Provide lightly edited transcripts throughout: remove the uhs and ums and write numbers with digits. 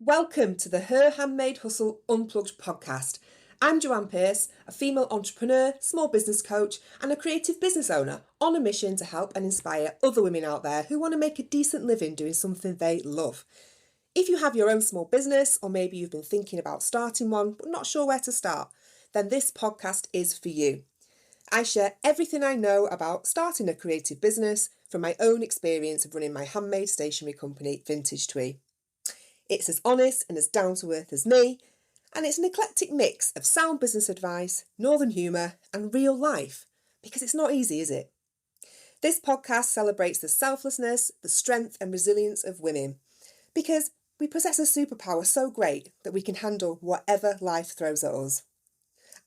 Welcome to the Her Handmade Hustle Unplugged podcast. I'm Joanne Shears, a female entrepreneur, small business coach, and a creative business owner on a mission to help and inspire other women out there who want to make a decent living doing something they love. If you have your own small business, or maybe you've been thinking about starting one but not sure where to start, then this podcast is for you. I share everything I know about starting a creative business from my own experience of running my handmade stationery company, Vintage Twee. It's as honest and as down to earth as me, and it's an eclectic mix of sound business advice, northern humour, and real life, because it's not easy, is it? This podcast celebrates the selflessness, the strength and resilience of women, because we possess a superpower so great that we can handle whatever life throws at us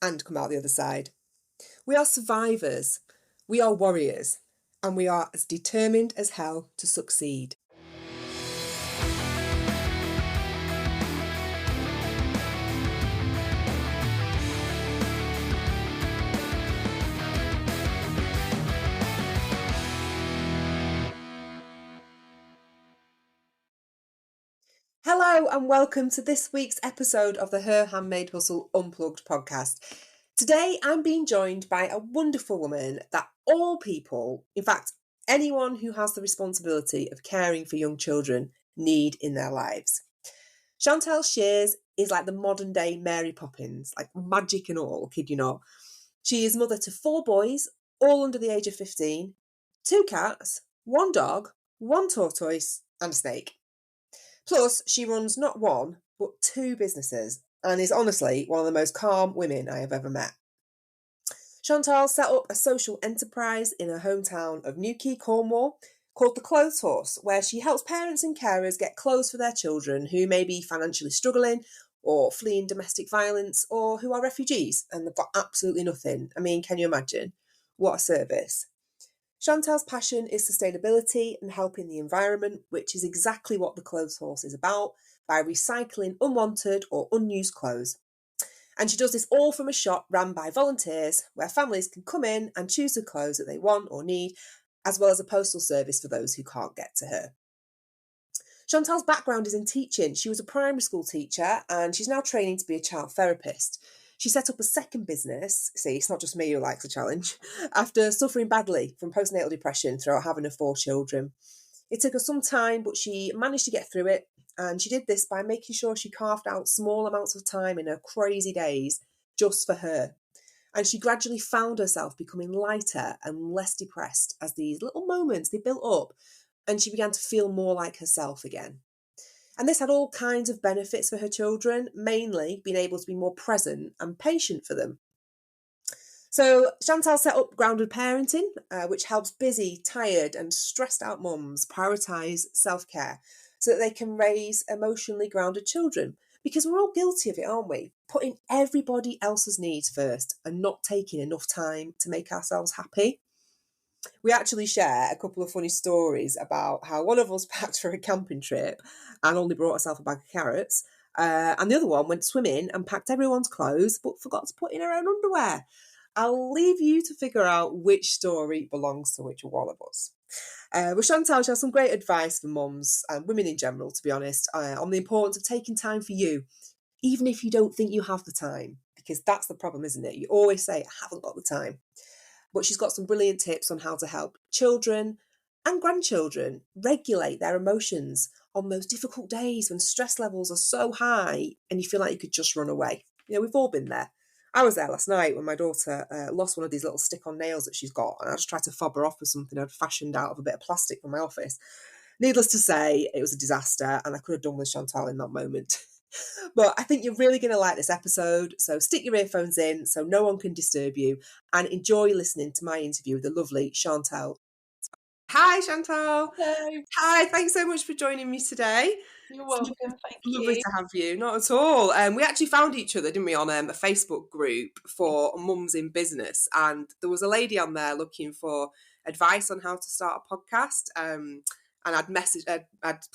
and come out the other side. We are survivors, we are warriors, and we are as determined as hell to succeed. Hello and welcome to this week's episode of the Her Handmade Hustle Unplugged podcast. Today I'm being joined by a wonderful woman that all people, in fact anyone who has the responsibility of caring for young children, need in their lives. Chantal Shears is like the modern day Mary Poppins, like magic and all, kid you not. She is mother to 4 boys, all under the age of 15, 2 cats, 1 dog, 1 tortoise and a snake. Plus, she runs not 1, but 2 businesses and is honestly one of the most calm women I have ever met. Chantal set up a social enterprise in her hometown of Newquay, Cornwall, called The Clothes Horse, where she helps parents and carers get clothes for their children who may be financially struggling or fleeing domestic violence or who are refugees and they've got absolutely nothing. I mean, can you imagine? What a service. Chantal's passion is sustainability and helping the environment, which is exactly what the Clothes Horse is about, by recycling unwanted or unused clothes. And she does this all from a shop run by volunteers, where families can come in and choose the clothes that they want or need, as well as a postal service for those who can't get to her. Chantal's background is in teaching. She was a primary school teacher and she's now training to be a child therapist. She set up a second business, see, it's not just me who likes a challenge, after suffering badly from postnatal depression throughout having her 4 children. It took her some time, but she managed to get through it, and she did this by making sure she carved out small amounts of time in her crazy days just for her. And she gradually found herself becoming lighter and less depressed as these little moments, they built up, and she began to feel more like herself again. And this had all kinds of benefits for her children, mainly being able to be more present and patient for them. So Chantal set up Grounded Parenting, which helps busy, tired and stressed out mums prioritise self-care so that they can raise emotionally grounded children. Because we're all guilty of it, aren't we? Putting everybody else's needs first and not taking enough time to make ourselves happy. We actually share a couple of funny stories about how one of us packed for a camping trip and only brought herself a bag of carrots. And the other one went swimming and packed everyone's clothes but forgot to put in her own underwear. I'll leave you to figure out which story belongs to which one of us. With Chantal, she has some great advice for mums and women in general, to be honest, on the importance of taking time for you, even if you don't think you have the time, because that's the problem, isn't it? You always say, I haven't got the time. But she's got some brilliant tips on how to help children and grandchildren regulate their emotions on those difficult days when stress levels are so high and you feel like you could just run away. You know, we've all been there. I was there last night when my daughter lost one of these little stick-on nails that she's got, and I just tried to fob her off with something I'd fashioned out of a bit of plastic from my office. Needless to say, it was a disaster, and I could have done with Chantal in that moment. But I think you're really going to like this episode, so stick your earphones in so no one can disturb you, and enjoy listening to my interview with the lovely Chantal. Hi, Chantal. Hello. Hi, thanks so much for joining me today. You're welcome, thank Lovely you. to have you. Not at all. We actually found each other, didn't we, on a Facebook group for mums in business, and there was a lady on there looking for advice on how to start a podcast. And I'd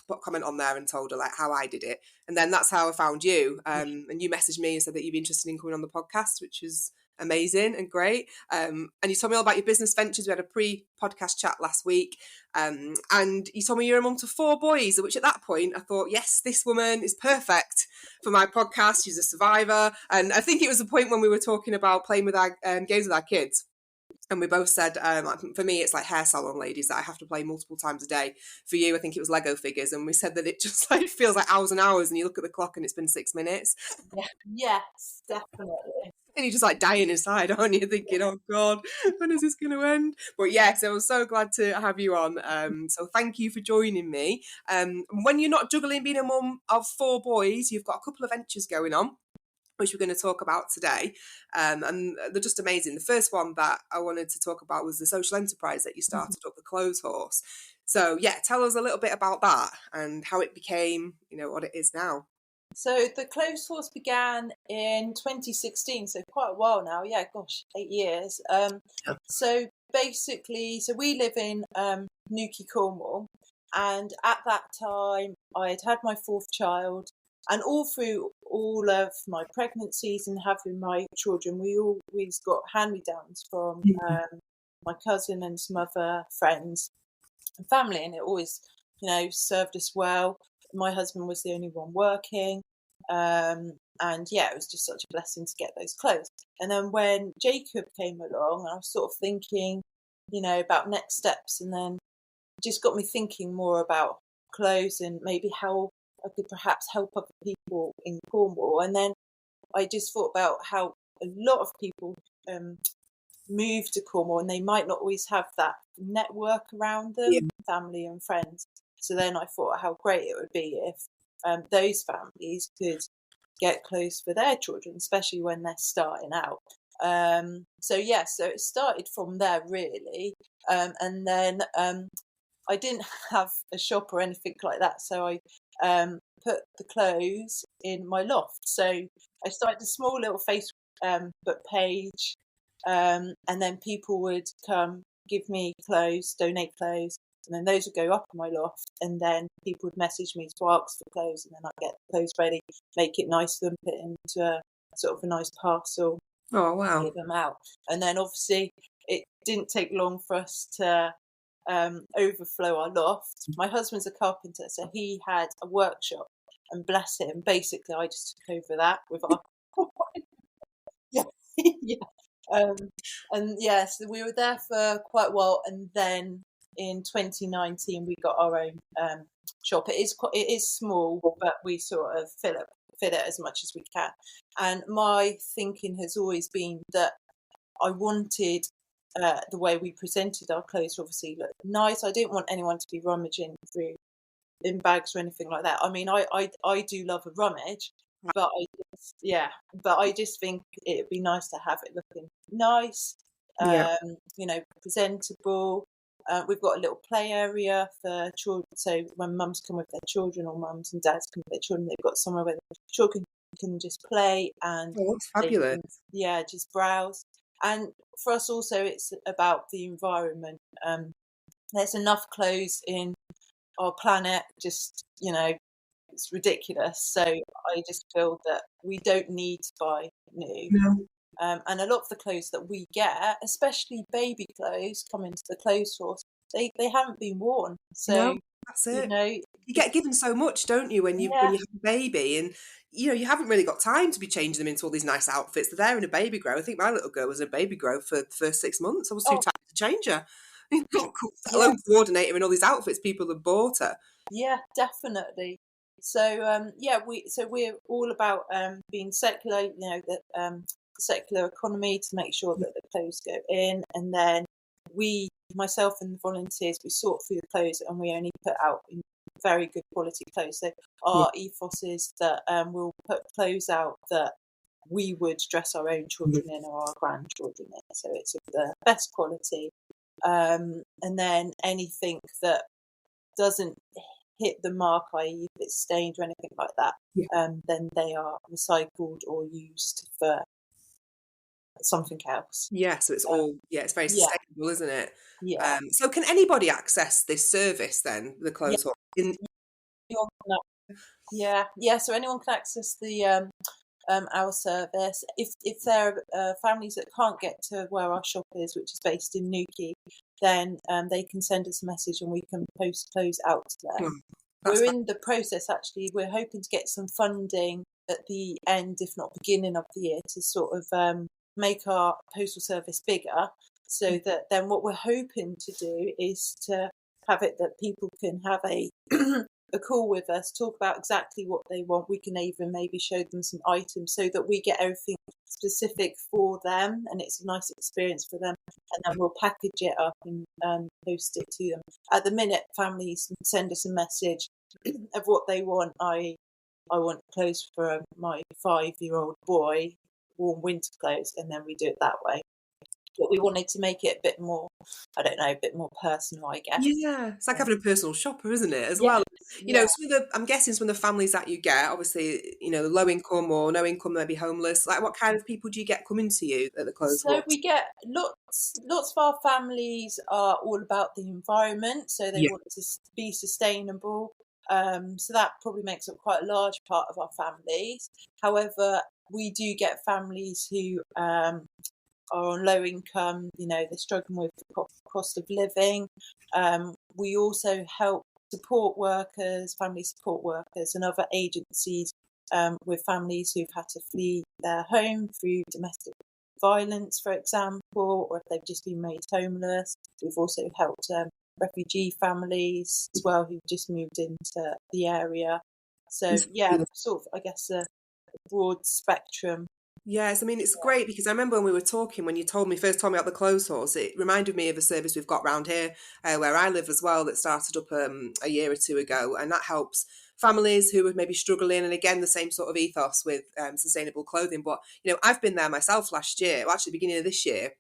put a comment on there and told her like how I did it, and then that's how I found you. And you messaged me and said that you'd be interested in coming on the podcast, which is amazing and great. And you told me all about your business ventures. We had a pre-podcast chat last week. And you told me you're a mum to 4 boys, which at that point I thought, yes, this woman is perfect for my podcast. She's a survivor. And I think it was the point when we were talking about playing with our games with our kids. And we both said, for me, it's like hair salon ladies that I have to play multiple times a day. For you, I think it was Lego figures. And we said that it just like feels like hours and hours. And you look at the clock and it's been 6 minutes. Yeah. Yes, definitely. And you're just like dying inside, aren't you? Thinking, oh God, when is this going to end? But yes, I was so glad to have you on. So thank you for joining me. When you're not juggling being a mum of 4 boys, you've got a couple of ventures going on, which we're going to talk about today. And they're just amazing. The first one that I wanted to talk about was the social enterprise that you started up, the Clothes Horse. So yeah, tell us a little bit about that and how it became, what it is now. So the Clothes Horse began in 2016, so quite a while now. Yeah, gosh, 8 years. So basically, we live in Newquay, Cornwall, and at that time I had my 4th child, and all through all of my pregnancies and having my children, we always got hand-me-downs from my cousin and some other friends and family, and it always, served us well. My husband was the only one working. And yeah, it was just such a blessing to get those clothes. And then when Jacob came along, I was sort of thinking, about next steps. And then it just got me thinking more about clothes and maybe how I could perhaps help other people in Cornwall. And then I just thought about how a lot of people move to Cornwall and they might not always have that network around them, family and friends. So then I thought how great it would be if those families could get clothes for their children, especially when they're starting out. So it started from there really. And then I didn't have a shop or anything like that. So I put the clothes in my loft. So I started a small little Facebook page. And then people would come give me clothes, donate clothes. And then those would go up in my loft, and then people would message me to ask for clothes, and then I'd get the clothes ready, make it nice for them, put it into a sort of a nice parcel. Oh, wow. Give them out. And then obviously it didn't take long for us to overflow our loft. My husband's a carpenter, so he had a workshop, and bless him, basically I just took over that with our yeah. And yes, we were there for quite a while, and then in 2019 we got our own shop. It is small, but we sort of fit it as much as we can. And my thinking has always been that I wanted the way we presented our clothes to obviously look nice. I didn't want anyone to be rummaging through in bags or anything like that. I mean, I do love a rummage, but I just think it'd be nice to have it looking nice, presentable. We've got a little play area for children, so when mums come with their children or mums and dads come with their children, they've got somewhere where the children can just play and that's fabulous. Just browse. And for us also, it's about the environment. There's enough clothes in our planet, just it's ridiculous. So I just feel that we don't need to buy new. No. And a lot of the clothes that we get, especially baby clothes, come into the Clothes Horse, they haven't been worn. So no, that's it. You get given so much, don't you, when you have a baby, and you haven't really got time to be changing them into all these nice outfits. They're there in a baby grow. I think my little girl was in a baby grow for the first 6 months. I was too tired to change her. Let alone coordinate her in all these outfits people have bought her. Yeah, definitely. So we're all about being secular, the circular economy, to make sure that the clothes go in, and then myself and the volunteers, we sort through the clothes and we only put out very good quality clothes. So our ethos is that we'll put clothes out that we would dress our own children in or our grandchildren in, so it's of the best quality. And then anything that doesn't hit the mark, i.e. if it's stained or anything like that, then they are recycled or used for something else. So it's all it's very sustainable, isn't it? So can anybody access this service then, the Clothes Horse? So anyone can access the our service. If there are families that can't get to where our shop is, which is based in Newquay, then they can send us a message and we can post clothes out to them. We're in the process, actually. We're hoping to get some funding at the end, if not beginning of the year, to sort of make our postal service bigger, so that then what we're hoping to do is to have it that people can have a a call with us, talk about exactly what they want. We can even maybe show them some items so that we get everything specific for them, and it's a nice experience for them. And then we'll package it up and post it to them. At the minute, families send us a message of what they want. I want clothes for my 5-year-old boy, warm winter clothes, and then we do it that way. But we wanted to make it a bit more, I don't know, a bit more personal, I guess. Yeah, it's like having a personal shopper, isn't it, as Yes, well? You know, yeah. I'm guessing some of the families that you get, obviously, you know, low income or no income, maybe homeless. Like, what kind of people do you get coming to you at the clothes So horse? we get lots of our families are all about the environment, so they Yeah, want to be sustainable. So that probably makes up quite a large part of our families. However, we do get families who are on low income, you know, they're struggling with the cost of living. We also help support workers, family support workers, and other agencies with families who've had to flee their home through domestic violence, for example, or if they've just been made homeless. We've also helped refugee families as well who've just moved into the area. So, it's yeah, fabulous. sort of, I guess, a broad spectrum. Yes, I mean, it's great because I remember when we were talking, when you first told me about the clothes horse, it reminded me of a service we've got round here where I live as well, that started up a year or two ago. And that helps families who are maybe struggling. And again, the same sort of ethos with sustainable clothing. But, you know, I've been there myself last year, well, actually, beginning of this year.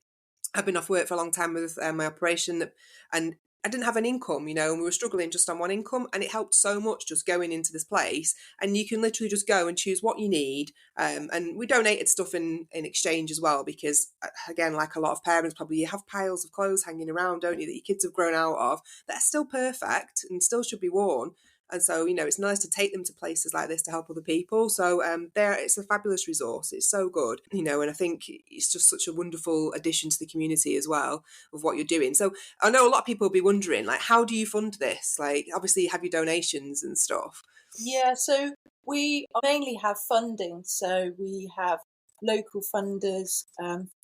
I've been off work for a long time with my operation, and I didn't have an income, you know, and we were struggling just on one income, and it helped so much just going into this place, and you can literally just go and choose what you need, and we donated stuff in exchange as well, because again, like a lot of parents, probably you have piles of clothes hanging around, don't you, that your kids have grown out of, that are still perfect and still should be worn. And so, you know, it's nice to take them to places like this to help other people. So it's a fabulous resource. It's so good, you know, and I think it's just such a wonderful addition to the community as well of what you're doing. So I know a lot of people will be wondering, like, how do you fund this? Like, obviously you have your donations and stuff. Yeah, so we mainly have funding. So we have local funders,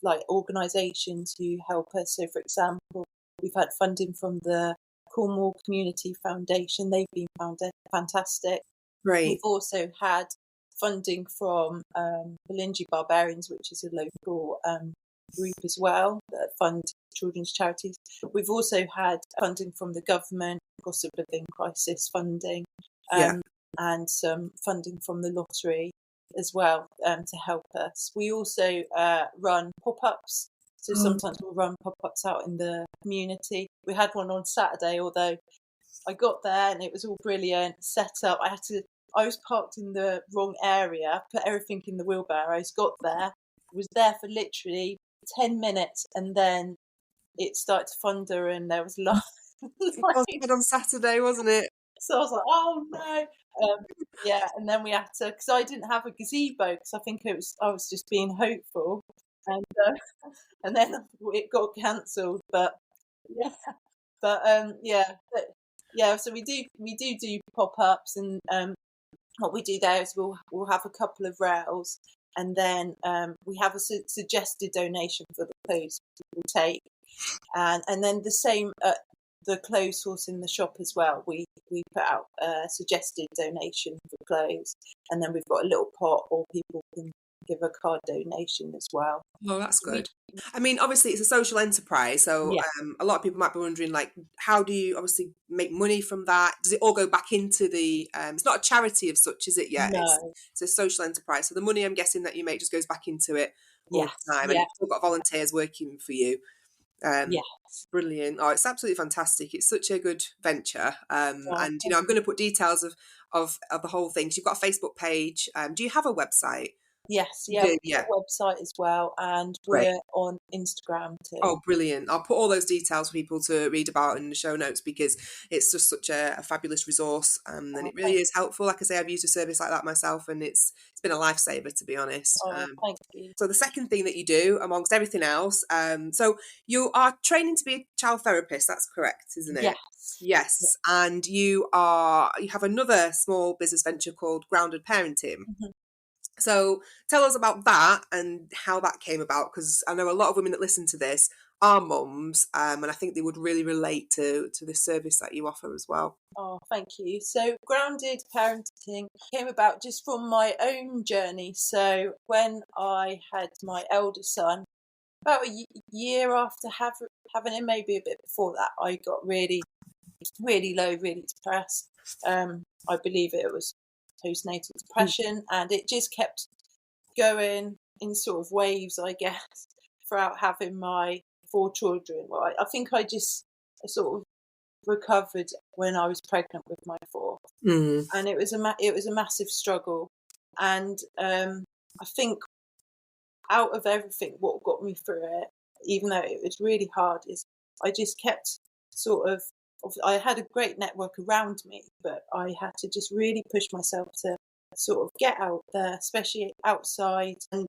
like organisations who help us. So, for example, we've had funding from the Cornwall Community Foundation. They've been fantastic. We've Great. also had funding from the Lindsay Barbarians, which is a local group as well that fund children's charities. We've also had funding from the government, cost of living crisis funding, Yeah. and some funding from the lottery as well to help us. We also run pop-ups. So sometimes we'll run pop-ups out in the community. We had one on Saturday, although I got there and it was all brilliant, set up. I was parked in the wrong area, put everything in the wheelbarrows, got there, was there for literally 10 minutes, and then it started to thunder and there was It was light. good on Saturday, wasn't it? So I was like, oh no. Yeah, and then we had to, because I didn't have a gazebo, because I think I was just being hopeful. And and then it got cancelled. But yeah, yeah, so we do pop-ups, and what we do there is we'll have a couple of rails, and then we have a suggested donation for the clothes people take, and then the same at the clothes source in the shop as well. We put out a suggested donation for clothes, and then we've got a little pot, or people can give a card donation as well. Oh, that's So we, good. I mean, obviously, it's a social enterprise, so yeah, a lot of people might be wondering, like, how do you obviously make money from that? Does it all go back into the? It's not a charity of such, is it? Yet no, it's a social enterprise, so the money I'm guessing that you make just goes back into it all the yes, time, and yeah, you've still got volunteers working for you. Um, yeah. Brilliant. Oh, it's absolutely fantastic. It's such a good venture. Oh, And you know, I'm going to put details of the whole thing. So you've got a Facebook page. Do you have a website? Yes, You yeah, do, we've got yeah. a website as well, and Great. we're on Instagram too. Oh, brilliant. I'll put all those details for people to read about in the show notes, because it's just such a fabulous resource, and Oh, it really is helpful. Like I say, I've used a service like that myself, and it's been a lifesaver, to be honest. thank you. So the second thing that you do, amongst everything else, so you are training to be a child therapist. That's correct, isn't it? Yes. Yeah. Yes. And you have another small business venture called Grounded Parenting. Mhm. So tell us about that and how that came about, because I know a lot of women that listen to this are mums, and I think they would really relate to this service that you offer as well. Oh, thank you. So, grounded parenting came about just from my own journey. So, when I had my elder son, about a year after having him, maybe a bit before that, I got really, really low, really depressed. I believe it was postnatal depression, and it just kept going in sort of waves, I guess, throughout having my 4 children. Well, I think I just sort of recovered when I was pregnant with my 4th, Mm. and it was a massive struggle. And I think out of everything, what got me through it, even though it was really hard, is I just kept sort of. I had a great network around me, but I had to just really push myself to sort of get out there, especially outside, and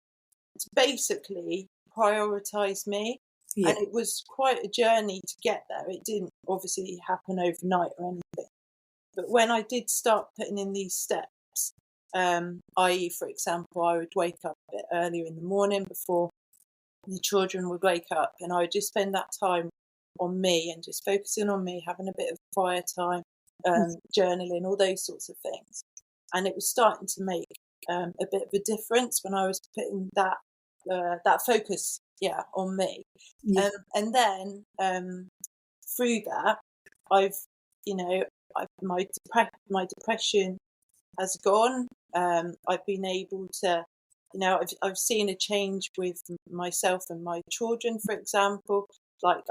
to basically prioritize me. Yeah. And it was quite a journey to get there. It didn't obviously happen overnight or anything. But when I did start putting in these steps, i.e., for example, I would wake up a bit earlier in the morning before the children would wake up, and I would just spend that time on me and just focusing on me, having a bit of quiet time, journaling, all those sorts of things. And it was starting to make a bit of a difference when I was putting that focus, on me. Yeah. And then through that, I've, you know, my depression has gone. I've been able to, I've seen a change with myself and my children, for example. Like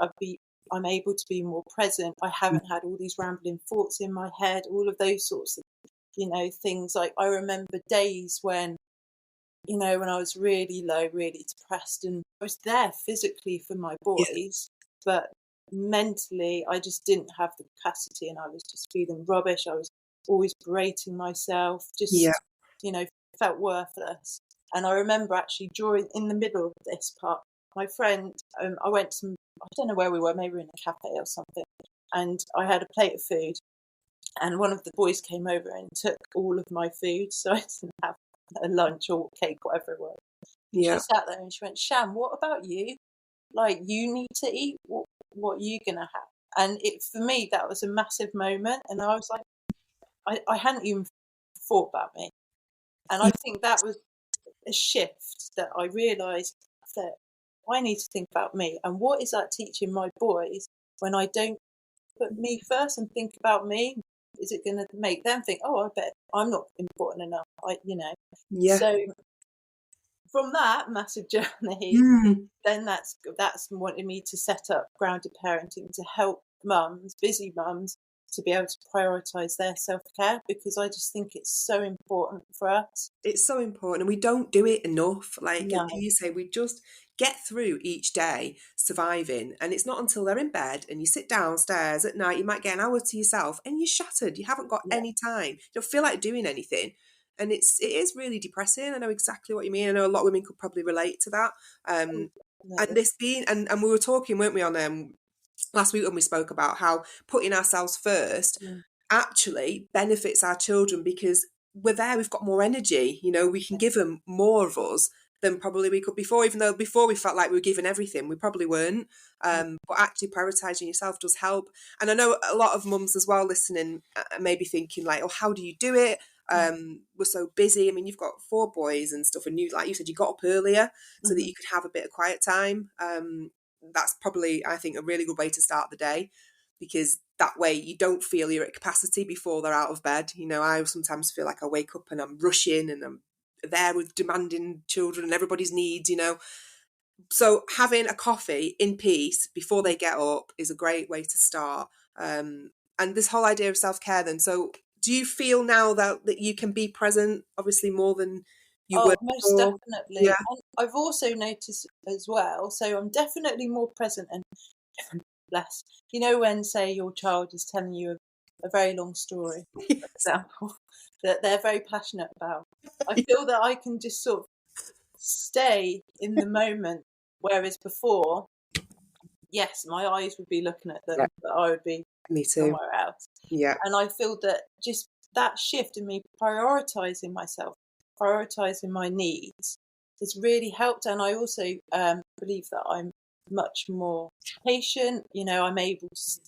I'm able to be more present. I haven't had all these rambling thoughts in my head, all of those sorts of, things. Like I remember days when I was really low, really depressed, and I was there physically for my Yeah. boys, but mentally I just didn't have the capacity, and I was just feeling rubbish. I was always berating myself, Yeah. just, felt worthless. And I remember actually in the middle of this part, my friend, I went to, I don't know where we were, maybe we were in a cafe or something, and I had a plate of food, and one of the boys came over and took all of my food, so I didn't have a lunch or cake, whatever it was. She Yeah. sat there and she went, "Sham, what about you? Like, you need to eat. What are you gonna have?" And for me, that was a massive moment, and I was like, I hadn't even thought about me, and I think that was a shift that I realised that I need to think about me, and what is that teaching my boys when I don't put me first and think about me? Is it going to make them think, "Oh, I bet I'm not important enough"? Yeah. So from that massive journey, Mm. then that's wanted me to set up grounded parenting to help mums, busy mums, to be able to prioritise their self-care, because I just think it's so important for us. It's so important, and we don't do it enough. Like No, you say, we just get through each day surviving, and it's not until they're in bed and you sit downstairs at night, you might get an hour to yourself and you're shattered. You haven't got yeah, any time. You don't feel like doing anything. And it is really depressing. I know exactly what you mean. I know a lot of women could probably relate to that. And definitely. this being, and we were talking, weren't we, on last week when we spoke about how putting ourselves first Mm, actually benefits our children, because we're there, we've got more energy, we can yeah, give them more of us than probably we could before, even though before we felt like we were giving everything, we probably weren't. mm, But actually prioritising yourself does help. And I know a lot of mums as well listening maybe thinking like, oh, how do you do it? mm, We're so busy. I mean, you've got 4 boys and stuff, and you, like you said, you got up earlier so that mhm, you could have a bit of quiet time. That's probably, I think, a really good way to start the day, because that way you don't feel you're at capacity before they're out of bed. I sometimes feel like I wake up and I'm rushing and I'm there with demanding children and everybody's needs. So having a coffee in peace before mm. they get up is a great way to start. And this whole idea of self-care then. So do you feel now that you can be present, obviously more than you Oh, work most for? definitely. Yeah. And I've also noticed as well, so I'm definitely more present and bless. You know, when, say, your child is telling you a very long story, for Yes. example, that they're very passionate about. I feel that I can just sort of stay in the moment, whereas before, yes, my eyes would be looking at Yeah, them, but I would be me too. somewhere else. Yeah. And I feel that just that shift in me prioritizing myself, prioritizing my needs, has really helped. And I also believe that I'm much more patient. You know, I'm able to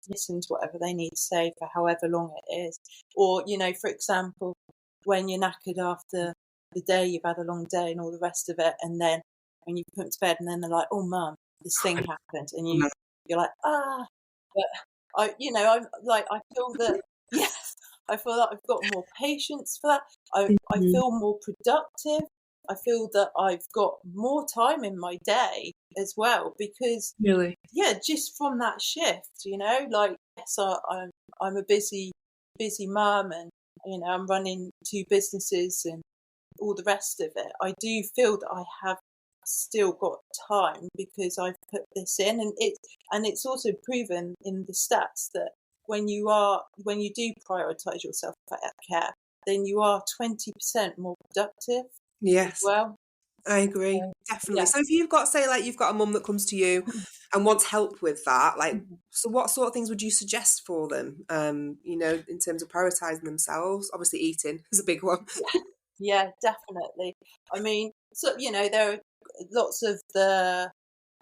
listen to whatever they need to say for however long it is. Or, you know, for example, when you're knackered after the day, you've had a long day and all the rest of it, and then when you put them to bed, and then they're like, "Oh, mum, this thing happened," and you're like, "Ah," but I'm like, I feel that, yeah, I feel that I've got more patience for that. I Mhm. feel more productive. I feel that I've got more time in my day as well because, Really? yeah, just from that shift, like, yes, I'm a busy mum, and I'm running two businesses and all the rest of it. I do feel that I have still got time because I've put this in, and it's also proven in the stats that when you do prioritize your self care, then you are 20% more productive as Yes, well. I agree. So, Definitely. yeah. So if you've got, say, like you've got a mum that comes to you and wants help with that, like, Mhm. so what sort of things would you suggest for them? In terms of prioritizing themselves, obviously eating is a big one. Yeah, yeah, definitely. I mean, so there are lots of the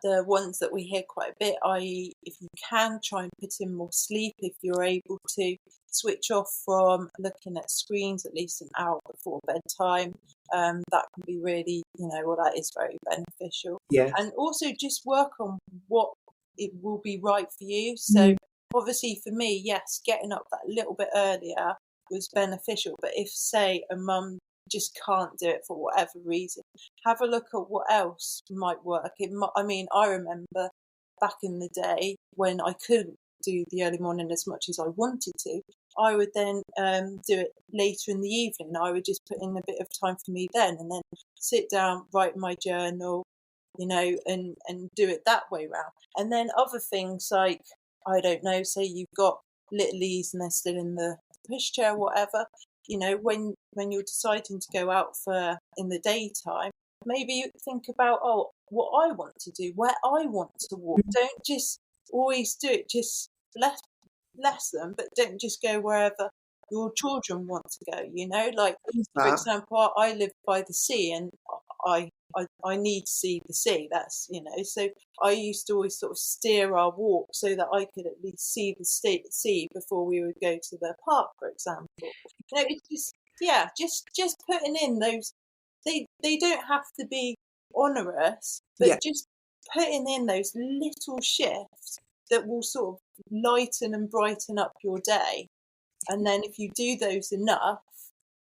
ones that we hear quite a bit, i.e., if you can try and put in more sleep, if you're able to switch off from looking at screens at least an hour before bedtime, that can be really, that is very beneficial. Yes. And also just work on what it will be right for you. So Mm. obviously for me, yes, getting up that little bit earlier was beneficial. But if, say, a mum just can't do it for whatever reason, have a look at what else might work. I mean, I remember back in the day when I couldn't do the early morning as much as I wanted to, I would then do it later in the evening. I would just put in a bit of time for me then, and then sit down, write my journal, and do it that way round. And then other things like, I don't know, say you've got littlies and they're still in the pushchair, whatever. When you're deciding to go out for in the daytime, maybe you think about, oh, what I want to do, where I want to walk. Don't just always do it. Just bless them, but don't just go wherever your children want to go. Like, Who's for that? example, I live by the sea, and I need to see the sea. That's so I used to always sort of steer our walk so that I could at least see the sea before we would go to the park, for example. It's just, yeah, just putting in those. They don't have to be onerous, Yeah. but just putting in those little shifts that will sort of lighten and brighten up your day. And then if you do those enough,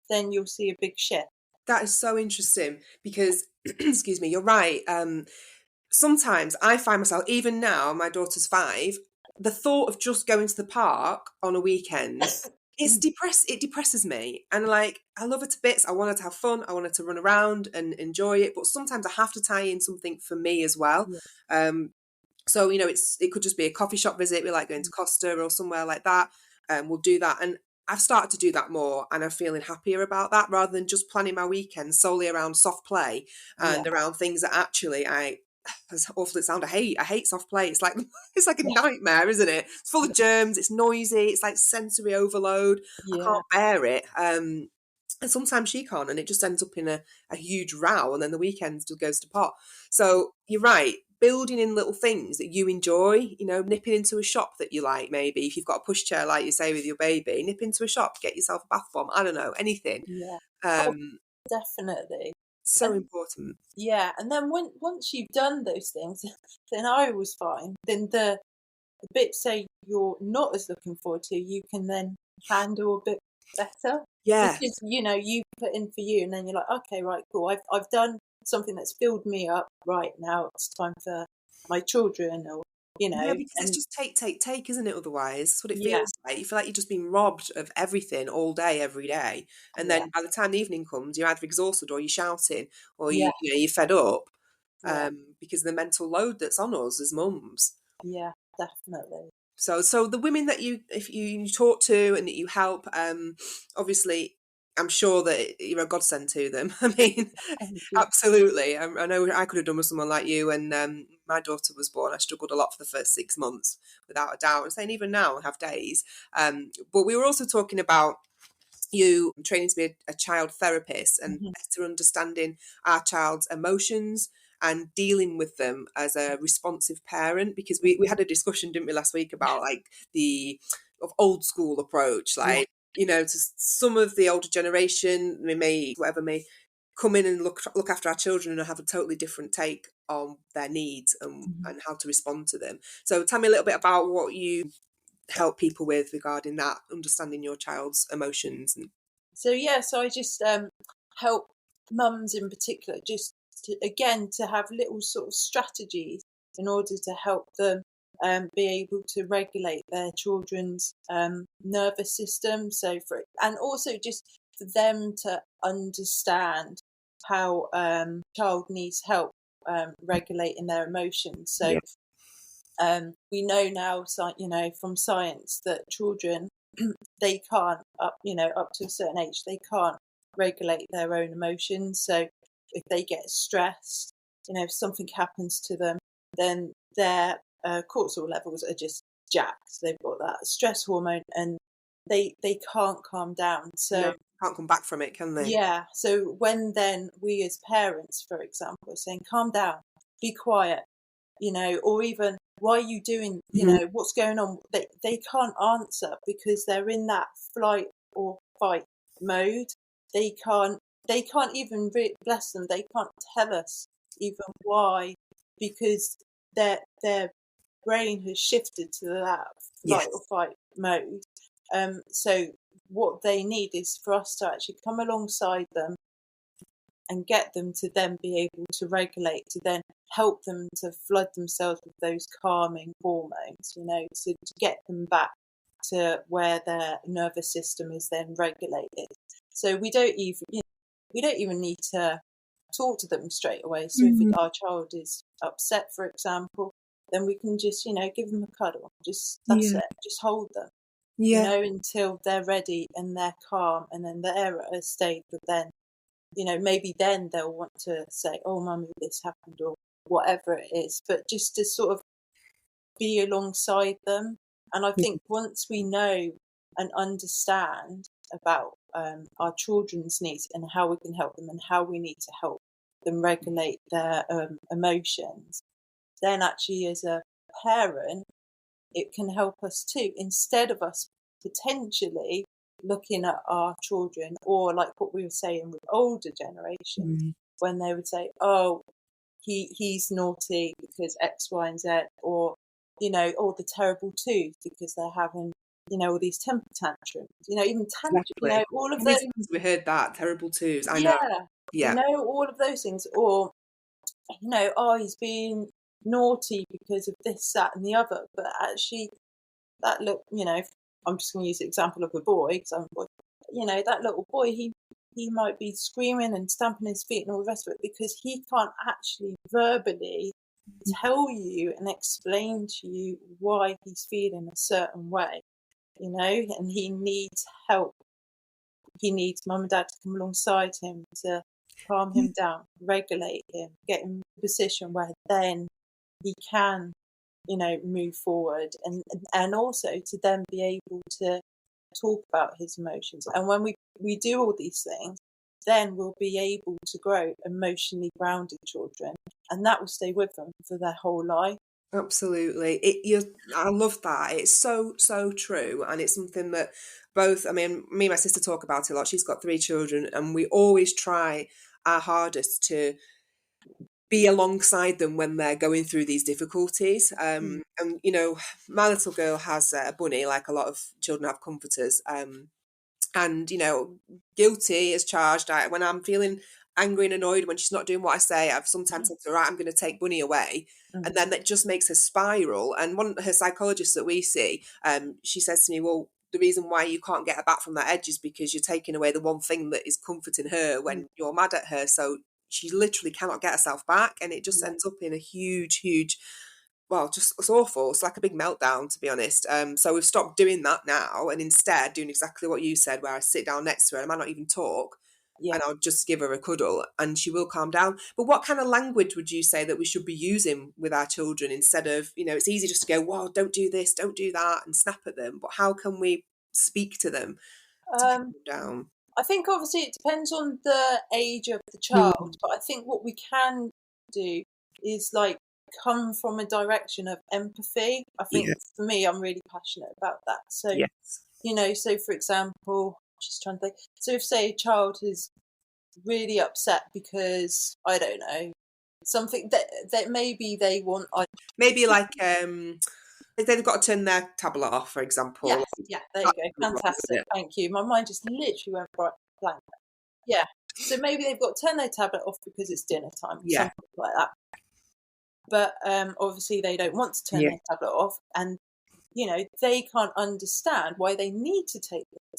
then you'll see a big shift. That is so interesting because, excuse me, you're right. Sometimes I find myself, even now, my daughter's 5, the thought of just going to the park on a weekend, it depresses me. And like, I love her to bits. I want her to have fun. I want her to run around and enjoy it. But sometimes I have to tie in something for me as well. Yeah. Um, so, it could just be a coffee shop visit. We like going to Costa or somewhere like that. We'll do that. And I've started to do that more, and I'm feeling happier about that rather than just planning my weekend solely around soft play Yeah. and around things that actually as awful it sounds, I hate soft play. It's like it's like a Yeah. nightmare, isn't it? It's full of germs, it's noisy, it's like sensory overload. I Yeah. can't bear it. And sometimes she can't, and it just ends up in a huge row, and then the weekend still goes to pot. So you're right, building in little things that you enjoy, nipping into a shop that you like, maybe if you've got a pushchair, like you say, with your baby, nip into a shop, get yourself a bath bomb, I don't know, anything. Yeah. Oh, Um, definitely. so And important. yeah, and then once you've done those things, then I was fine. Then the bits, say, you're not as looking forward to, you can then handle a bit better Yes. because you put in for you, and then you're like, okay, right, cool. I've done something that's filled me up. Right now, it's time for my children or you know. Yeah, because it's And just take, isn't it? Otherwise, that's what it yeah, feels like. You feel like you're just being robbed of everything all day, every day, and yeah, then by the time the evening comes, you're either exhausted or you're shouting or yeah, you're fed up, yeah, because of the mental load that's on us as mums. yeah, definitely. So the women that if you talk to and that you help, obviously, I'm sure that you're a godsend to them. I mean, Thank you. absolutely. I know I could have done with someone like you when my daughter was born. I struggled a lot for the first 6 months, without a doubt. And saying even now, I have days. But we were also talking about you training to be a child therapist and Mhm, better understanding our child's emotions and dealing with them as a responsive parent, because we had a discussion, didn't we, last week about like the of old school approach, yeah, like, to some of the older generation, we may whatever may come in and look after our children and have a totally different take on their needs mhm. and how to respond to them. So tell me a little bit about what you help people with regarding that, understanding your child's emotions. And So yeah, so I just help mums in particular just to, again, to have little sort of strategies in order to help them be able to regulate their children's nervous system. So and also just for them to understand how child needs help regulating their emotions. So yeah, we know now, from science that children they can't up to a certain age they can't regulate their own emotions. So if they get stressed, if something happens to them, then their cortisol levels are just jacked. They've got that stress hormone, and they can't calm down. no, So can't come back from it, can they? yeah, so when then we as parents, for example, are saying, calm down, be quiet, or even, why are you doing, Mhm. what's going on? They can't answer because they're in that flight or fight mode. They can't even, bless them, they can't tell us even why, because their brain has shifted to that flight or Yes. fight mode. So what they need is for us to actually come alongside them and get them to then be able to regulate, to then help them to flood themselves with those calming hormones, to get them back to where their nervous system is then regulated. So we don't even need to talk to them straight away. So if Mhm. our child is upset, for example, then we can just, give them a cuddle. Just that's Yeah. it. Just hold them, Yeah. until they're ready and they're calm and then they're at a state that then, maybe then they'll want to say, "Oh, mummy, this happened," or whatever it is. But just to sort of be alongside them. And I think once we know and understand about our children's needs and how we can help them and how we need to help them regulate their emotions, then actually as a parent, it can help us too, instead of us potentially looking at our children, or like what we were saying with older generations, Mhm. when they would say, "Oh, he's naughty because X, Y, and Z," or or the terrible twos because they're having all these temper tantrums, even Exactly. all of How many those, times we heard that? Terrible twos. I know. yeah, Yeah. all of those things, or oh, he's being naughty because of this, that, and the other, but actually that look, I'm just going to use the example of a boy because I'm a boy. That little boy, he might be screaming and stamping his feet and all the rest of it because he can't actually verbally tell you and explain to you why he's feeling a certain way, and he needs help. He needs mum and dad to come alongside him to calm Yeah. him down, regulate him, get him in a position where then he can move forward, and also to then be able to talk about his emotions. And when we do all these things, then we'll be able to grow emotionally grounded children, and that will stay with them for their whole life. Absolutely. I love that. It's so true. And it's something that both, I mean, me and my sister talk about it a lot. She's got 3 children, and we always try our hardest to be alongside them when they're going through these difficulties. Mm. And, my little girl has a bunny, like a lot of children have comforters. And, guilty as charged. When I'm feeling angry and annoyed when she's not doing what I say. I've sometimes said to her, right, I'm going to take Bunny away. Mm. And then that just makes her spiral. And one of her psychologists that we see, she says to me, well, the reason why you can't get her back from that edge is because you're taking away the one thing that is comforting her when you're mad at her. So she literally cannot get herself back. And it just ends up in a huge, huge, well, just it's awful. It's like a big meltdown, to be honest. So we've stopped doing that now and instead doing exactly what you said, where I sit down next to her and I might not even talk. Yeah. And I'll just give her a cuddle and she will calm down. But what kind of language would you say that we should be using with our children instead of, it's easy just to go, wow, don't do this, don't do that, and snap at them. But how can we speak to them to calm them down? I think obviously it depends on the age of the child, but I think what we can do is like come from a direction of empathy. I think for me, I'm really passionate about that. So, so for example, just trying to think. So if say a child is really upset because, I don't know, something that maybe they want. Maybe like they've got to turn their tablet off, for example. Yes, yeah, there you go. Fantastic. Thank you. My mind just literally went blank. Yeah. So maybe they've got to turn their tablet off because it's dinner time, something like that. But obviously they don't want to turn their tablet off, and they can't understand why they need to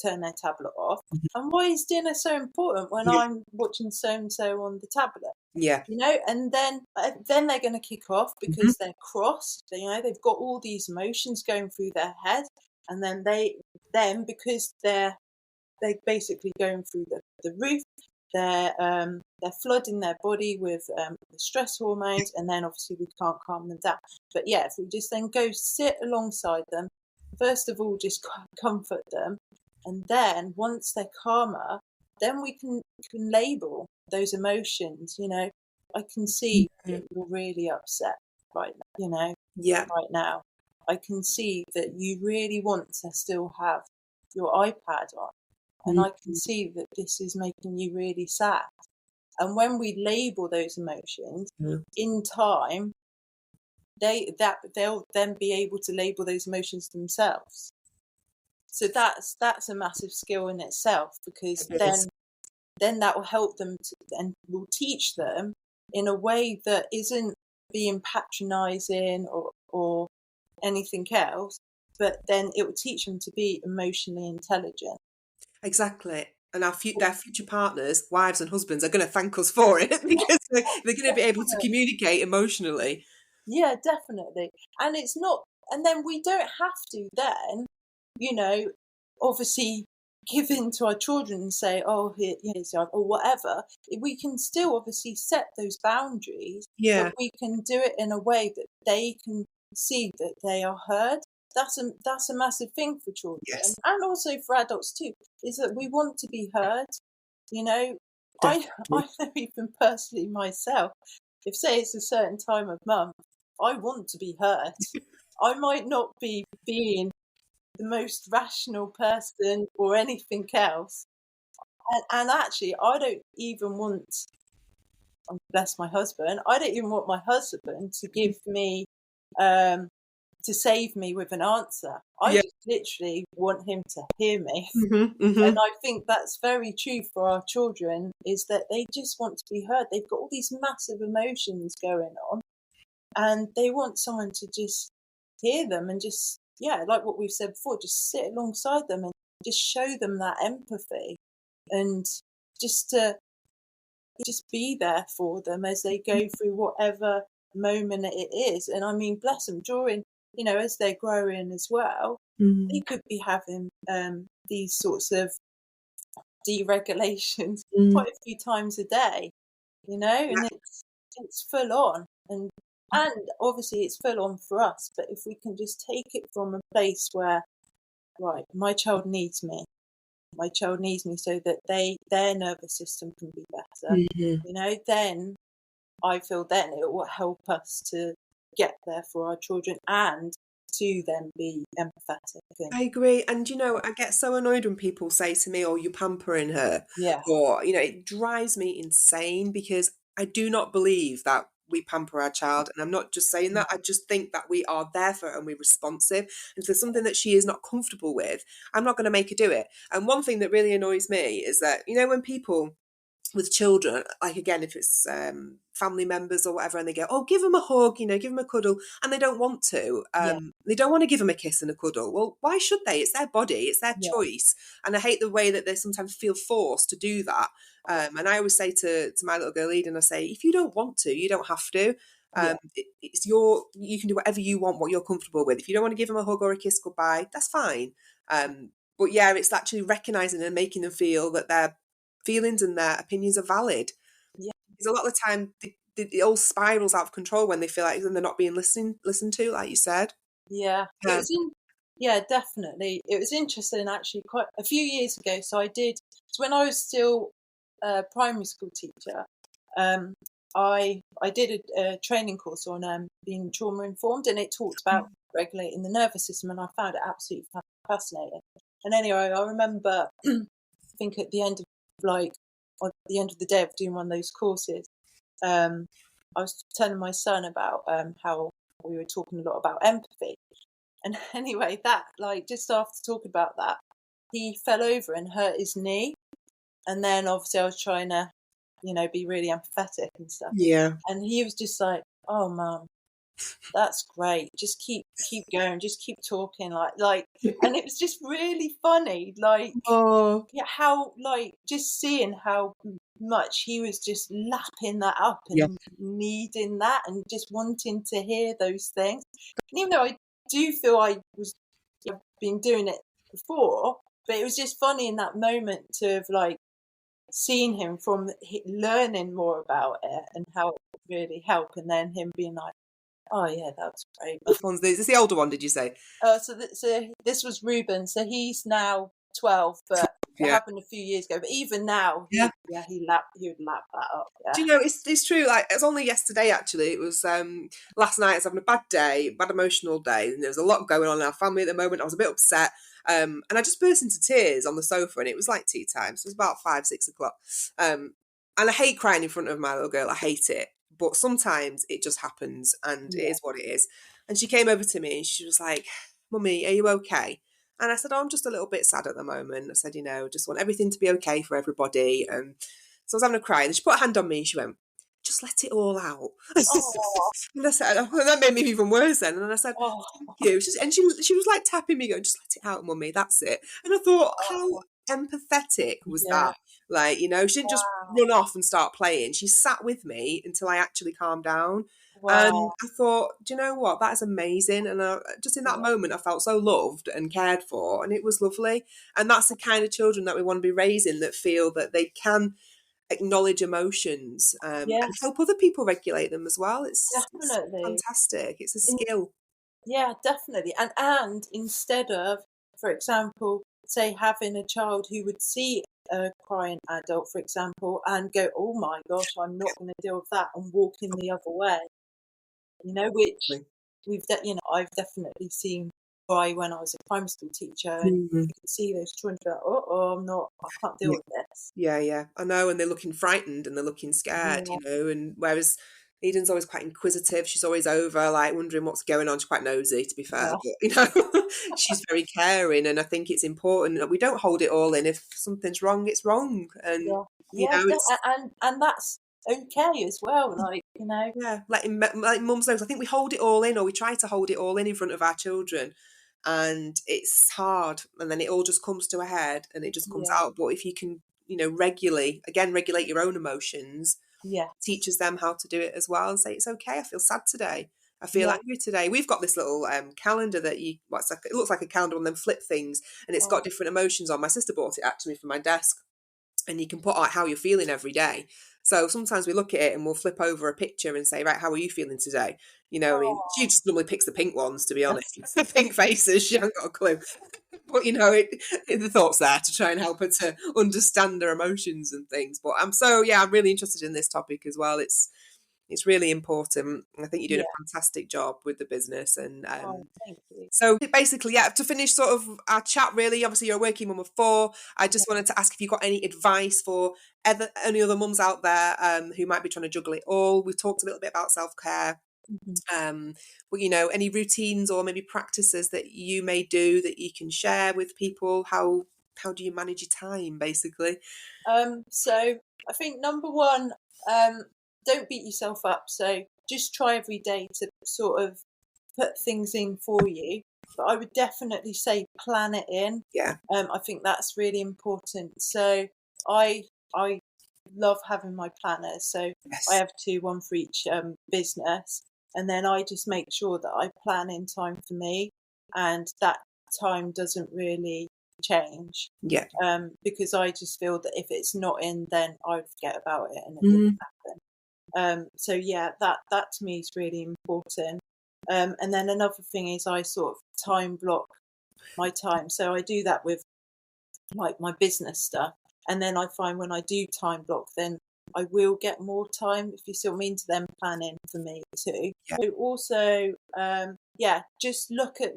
turn their tablet off, and why is dinner so important when I'm watching so and so on the tablet. And then they're going to kick off because they're crossed. They've got all these emotions going through their head, and then because they're basically going through the roof. They're flooding their body with the stress hormones, and then obviously we can't calm them down. But if we just then go sit alongside them, first of all, just comfort them, and then once they're calmer, then we can label those emotions. I can see that you're really upset right now. Right now, I can see that you really want to still have your iPad on. And I can see that this is making you really sad. And when we label those emotions in time, they'll then be able to label those emotions themselves. So that's a massive skill in itself, because then that will help them and will teach them in a way that isn't being patronising or anything else, but then it will teach them to be emotionally intelligent. Exactly. And their future partners, wives and husbands, are going to thank us for it because they're going to be able to communicate emotionally. Yeah, definitely. And it's not, and then we don't have to then, obviously give in to our children and say, oh, here's or whatever. We can still obviously set those boundaries, but we can do it in a way that they can see that they are heard. That's a massive thing for children, and also for adults too, is that we want to be heard. I know even personally myself, if say it's a certain time of month, I want to be heard. I might not be being the most rational person or anything else, and actually I don't even want, bless my husband, I don't even want my husband to give me to save me with an answer. I just literally want him to hear me. And I think that's very true for our children, is that they just want to be heard. They've got all these massive emotions going on, and they want someone to just hear them and just, like what we've said before, just sit alongside them and just show them that empathy, and just to be there for them as they go through whatever moment it is. And I mean, bless them, during as they're growing as well, they could be having these sorts of deregulations quite a few times a day, and it's full on, and obviously it's full on for us. But if we can just take it from a place where, right, my child needs me so that their nervous system can be better, then I feel then it will help us to get there for our children and to then be empathetic. I agree. And, I get so annoyed when people say to me, oh, you're pampering her. Or, it drives me insane, because I do not believe that we pamper our child. And I'm not just saying that. I just think that we are there for her and we're responsive. And if there's something that she is not comfortable with, I'm not going to make her do it. And one thing that really annoys me is that, when people with children, like again, if it's family members or whatever, and they go, oh, give them a hug, give them a cuddle, and they don't want to, they don't want to give them a kiss and a cuddle. Well, why should they? It's their body, it's their choice. And I hate the way that they sometimes feel forced to do that. And I always say to my little girl Eden, I say, if you don't want to, you don't have to. It's you can do whatever you want, what you're comfortable with. If you don't want to give them a hug or a kiss goodbye, that's fine. But yeah, it's actually recognizing and making them feel that their feelings and their opinions are valid. Because a lot of the time it all spirals out of control when they feel like they're not being listened to, like you said. Yeah, definitely. It was interesting, actually, quite a few years ago. So when I was still a primary school teacher, I did a training course on being trauma informed, and it talked about regulating the nervous system, and I found it absolutely fascinating. And anyway, I remember, I think at the end of the day of doing one of those courses, I was telling my son about how we were talking a lot about empathy. And anyway, that just after talking about that, he fell over and hurt his knee. And then obviously I was trying to, be really empathetic and stuff. Yeah. And he was just like, "Oh, Mum, that's great. Just keep going. Just keep talking." And it was just really funny. How just seeing how much he was just lapping that up and needing that and just wanting to hear those things. And even though I do feel I was been doing it before, but it was just funny in that moment to have seeing him from learning more about it and how it would really help, and then him being like, "Oh yeah, that's great." Which one's this? Is this the older one, did you say? So this was Ruben. So he's now 12, but it happened a few years ago. But even now, he would lap that up. Yeah. Do you know, it's true. Like, it's only yesterday, actually. It was last night. I was having a bad day, bad emotional day, and there was a lot going on in our family at the moment. I was a bit upset, and I just burst into tears on the sofa, and it was like tea time. So it was about 5-6 o'clock. And I hate crying in front of my little girl. I hate it, but sometimes it just happens, and it is what it is. And she came over to me, and she was like, "Mummy, are you okay?" And I said, "Oh, I'm just a little bit sad at the moment." I said, just want everything to be okay for everybody. And so I was having a cry, and she put a hand on me, and she went, "Just let it all out." And I said, that made me even worse then. And I said, "Thank you." She was like tapping me, going, "Just let it out, Mummy, that's it." And I thought, how empathetic was that? She didn't just run off and start playing. She sat with me until I actually calmed down. And I thought, do you know what? That is amazing. And just in that moment, I felt so loved and cared for, and it was lovely. And that's the kind of children that we want to be raising, that feel that they can acknowledge emotions and help other people regulate them as well. It's fantastic. It's a skill. Yeah, definitely. And instead of, for example, say having a child who would see a crying adult, for example, and go, "Oh my gosh, I'm not going to deal with that," and walking the other way, which I've definitely seen why when I was a primary school teacher, and you could see those children go, I can't deal with this. Yeah, I know, and they're looking frightened and they're looking scared, and whereas Eden's always quite inquisitive. She's always over, wondering what's going on. She's quite nosy, to be fair, but, she's very caring, and I think it's important that we don't hold it all in. If something's wrong, it's wrong, and and that's okay as well, letting mums know. I think we hold it all in, or we try to hold it all in front of our children, and it's hard, and then it all just comes to a head and it just comes out. But if you can regulate your own emotions, teaches them how to do it as well, and say, "It's okay, I feel sad today, I feel angry today." We've got this little calendar that it looks like a calendar on them flip things, and it's got different emotions on. My sister bought it actually for my desk, and you can put out how you're feeling every day. So sometimes we look at it and we'll flip over a picture and say, "Right, how are you feeling today?" I mean, she just normally picks the pink ones, to be honest. The pink faces, she hasn't got a clue. But, the thought's there to try and help her to understand her emotions and things. But I'm really interested in this topic as well. It's really important. I think you're doing a fantastic job with the business. And thank you. So basically, to finish sort of our chat, really, obviously you're a working mum of 4. I just wanted to ask if you've got any advice for any other mums out there who might be trying to juggle it all. We've talked a little bit about self-care. But any routines or maybe practices that you may do that you can share with people? How do you manage your time, basically? So I think number one, don't beat yourself up. So just try every day to sort of put things in for you. But I would definitely say plan it in. Yeah. I think that's really important. So I love having my planners. So Yes. I have two, one for each business, and then I just make sure that I plan in time for me, and that time doesn't really change. Yeah. Because I just feel that if it's not in, then I would forget about it and it didn't happen. So yeah, that to me is really important. And then another thing is I sort of time block my time. So I do that with like my business stuff. And then I find when I do time block, then I will get more time, if you see what I mean, to then plan in for me too. Yeah. So also, just look at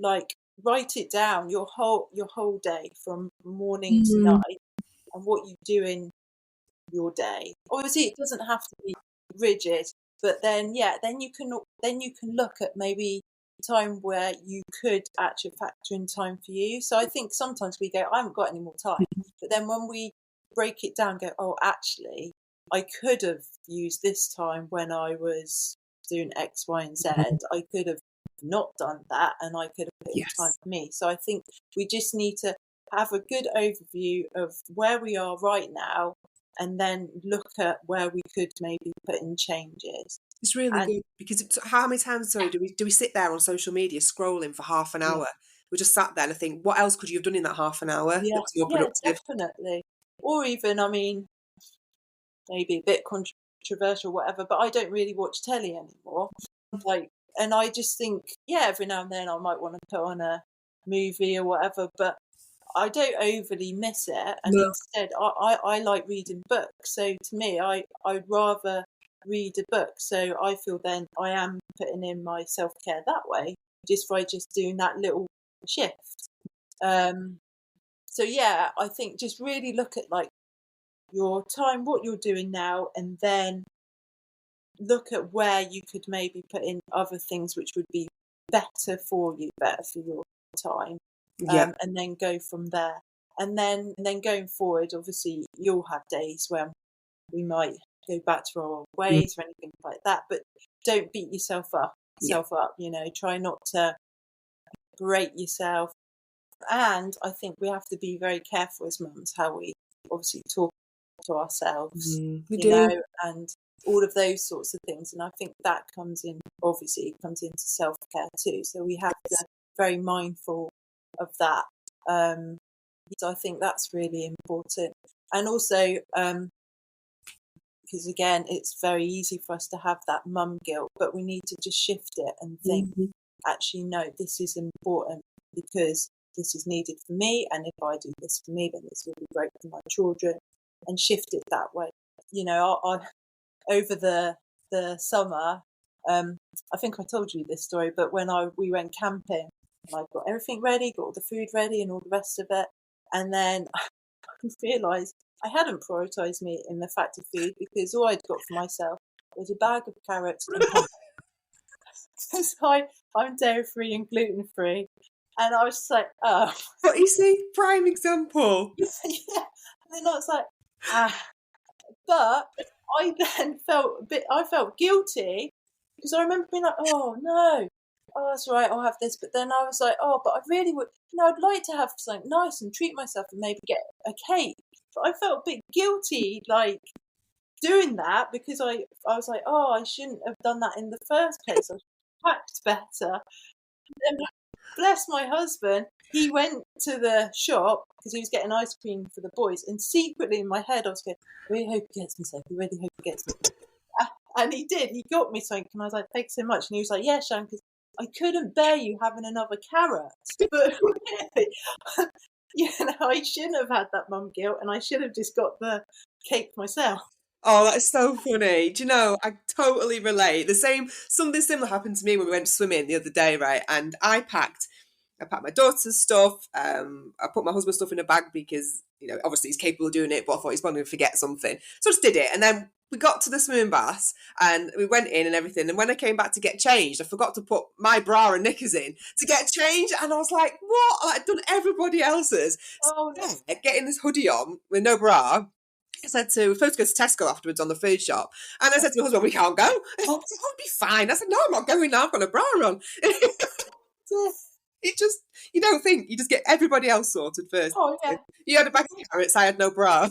write it down your whole day from morning to night and what you do in your day. Obviously, it doesn't have to be rigid, but then you can look at maybe time where you could actually factor in time for you. So I think sometimes we go, I haven't got any more time, but then when we break it down, go, oh, actually, I could have used this time when I was doing X, Y, and Z. I could have not done that, and I could have put in time for me. So I think we just need to have a good overview of where we are right now, and then look at where we could maybe put in changes. It's really good because how many times, do we sit there on social media scrolling for half an hour? We just sat there and I think, what else could you have done in that half an hour? Yeah, That was more productive? definitely. Or even, I mean, maybe a bit controversial, whatever, but I don't really watch telly anymore. And I just think, every now and then I might want to put on a movie or whatever, but I don't overly miss it. And instead, I like reading books. So to me, I'd rather read a book. So I feel then I am putting in my self-care that way, just by just doing that little shift. So yeah, I think just really look at your time, what you're doing now, and then look at where you could maybe put in other things which would be better for your time. And then go from there. And then going forward, obviously you'll have days when we might go back to our old ways or anything like that, but don't beat yourself up, try not to berate yourself. And I think we have to be very careful as mums how we obviously talk to ourselves, and all of those sorts of things. And I think that comes into self-care too. So we have to be very mindful of that. So I think that's really important. And also, because again, it's very easy for us to have that mum guilt, but we need to just shift it and think, actually, no, this is important because this is needed for me. And if I do this for me, then this will be great for my children, and shift it that way. I over the summer, I think I told you this story, but when we went camping, and I got everything ready, got all the food ready and all the rest of it. And then I realised I hadn't prioritised me in the fact of food, because all I'd got for myself was a bag of carrots and because I'm dairy-free and gluten-free. And I was just like, oh. But you see, prime example. Yeah. And then I was like, But I then felt guilty, because I remember being like, oh no, that's right, I'll have this. But then I was like, oh, but I really would, I'd like to have something nice and treat myself and maybe get a cake. But I felt a bit guilty, doing that, because I was like, oh, I shouldn't have done that in the first place. I should have packed better. And bless my husband, he went to the shop because he was getting ice cream for the boys, and secretly in my head I was going, I really hope he gets me something, I really hope he gets me something. And he did, he got me something, and I was like, thanks so much. And he was like, yeah, Shan, because I couldn't bear you having another carrot. But really, I shouldn't have had that mum guilt, and I should have just got the cake myself. Oh, that's so funny. Do you know, I totally relate. Something similar happened to me when we went swimming the other day, right? And I packed my daughter's stuff. I put my husband's stuff in a bag because, obviously he's capable of doing it, but I thought he's probably going to forget something. So I just did it. And then we got to the swimming baths and we went in and everything. And when I came back to get changed, I forgot to put my bra and knickers in to get changed. And I was like, what? I'd done everybody else's. Oh, no. So, getting this hoodie on with no bra. I said to, we're supposed to go to Tesco afterwards on the food shop. And I said to my husband, we can't go. He said, oh, it'll be fine. I said, no, I'm not going now. I've got a bra on. It just, you don't think, you just get everybody else sorted first. Oh, yeah. You had a bag of carrots, I had no bra.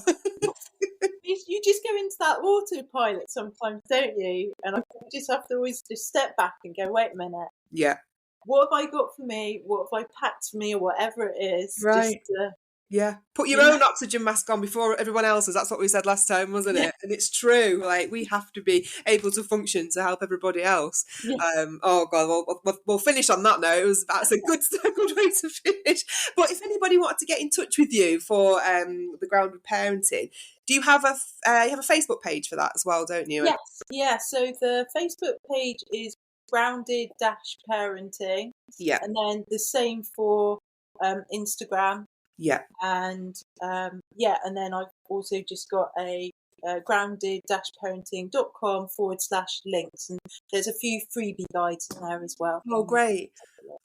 You just go into that autopilot sometimes, don't you? And I think you just have to always just step back and go, wait a minute. Yeah. What have I got for me? What have I packed for me, or whatever it is? Right. Just, yeah. Put your own oxygen mask on before everyone else's. That's what we said last time, wasn't it? And it's true. Like, we have to be able to function to help everybody else. Yeah. Oh God, we'll finish on that note. That's a good way to finish. But if anybody wanted to get in touch with you for the Grounded Parenting, do you have a Facebook page for that as well, don't you? Yes. Yeah. So the Facebook page is Grounded-Parenting. Yeah. And then the same for Instagram. Yeah. And and then I've also just got a grounded-parenting.com/links, and there's a few freebie guides in there as well. Oh, great.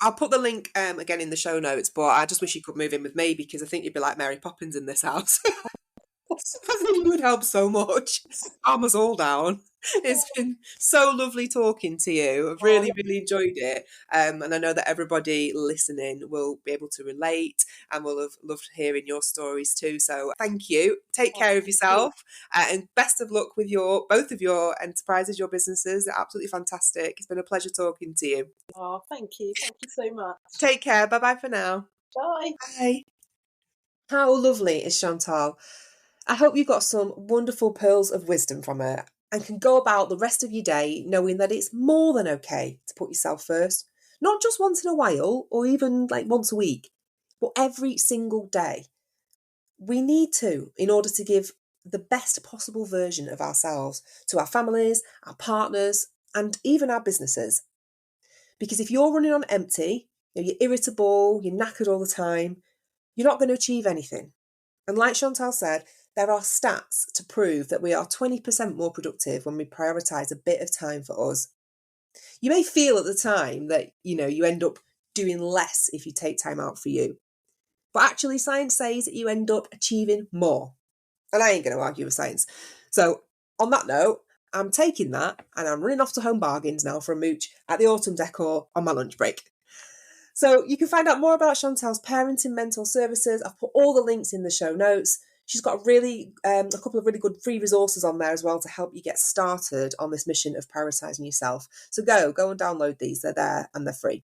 I'll put the link again in the show notes, but I just wish you could move in with me, because I think you'd be like Mary Poppins in this house. I think you would help so much. Calm us all down. It's been so lovely talking to you. I've really enjoyed it. And I know that everybody listening will be able to relate and will have loved hearing your stories too. So thank you. Take care of yourself, and best of luck with both of your enterprises, your businesses. They're absolutely fantastic. It's been a pleasure talking to you. Oh, thank you. Thank you so much. Take care. Bye-bye for now. Bye. Bye. How lovely is Chantal? I hope you got some wonderful pearls of wisdom from her and can go about the rest of your day knowing that it's more than okay to put yourself first. Not just once in a while or even like once a week, but every single day. We need to, in order to give the best possible version of ourselves to our families, our partners, and even our businesses. Because if you're running on empty, you're irritable, you're knackered all the time, you're not going to achieve anything. And like Chantal said, there are stats to prove that we are 20% more productive when we prioritise a bit of time for us. You may feel at the time that, you end up doing less if you take time out for you. But actually, science says that you end up achieving more. And I ain't going to argue with science. So on that note, I'm taking that and I'm running off to Home Bargains now for a mooch at the Autumn Decor on my lunch break. So you can find out more about Chantal's parenting mentor services. I've put all the links in the show notes. She's got a couple of really good free resources on there as well to help you get started on this mission of prioritising yourself. So go and download these. They're there and they're free.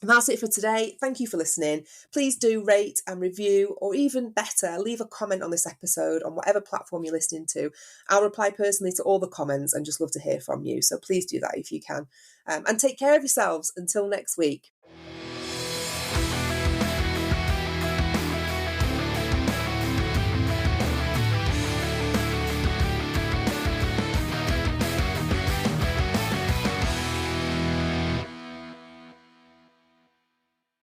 And that's it for today. Thank you for listening. Please do rate and review, or even better, leave a comment on this episode on whatever platform you're listening to. I'll reply personally to all the comments and just love to hear from you. So please do that if you can. And take care of yourselves until next week.